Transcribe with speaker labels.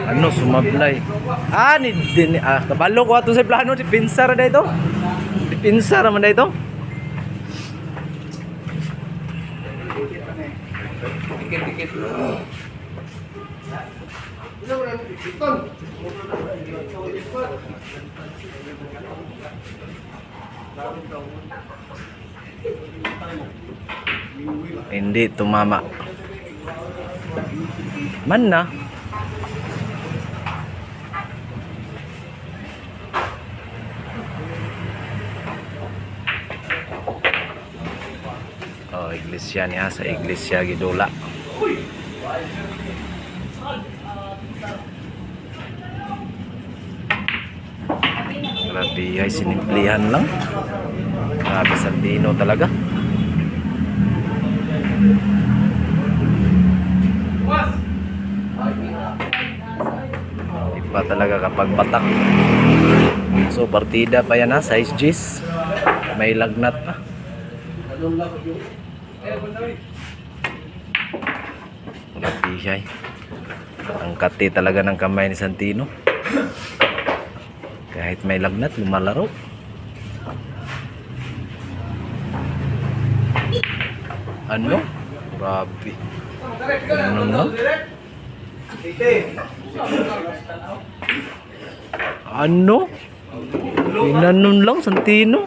Speaker 1: Ano sumablay? Kabalo ko ato sa plano di pinsar na ito. Di pinsar man na ito.
Speaker 2: Dikit-dikit.
Speaker 1: Hindi tumama. Man na. Oh, iglesia niya sa iglesia gidula. Grabe ay sinimplihan lang. Grabe Santino talaga. Iba talaga kapag batak. So partida pa yan ha, size G's. May lagnat pa. Grabe siya. Ang kati talaga ng kamay ni Santino. Kahit may lagnat, lumalaro. Ano? Grabe. Ano na? Ano? Inanon lang, Santino.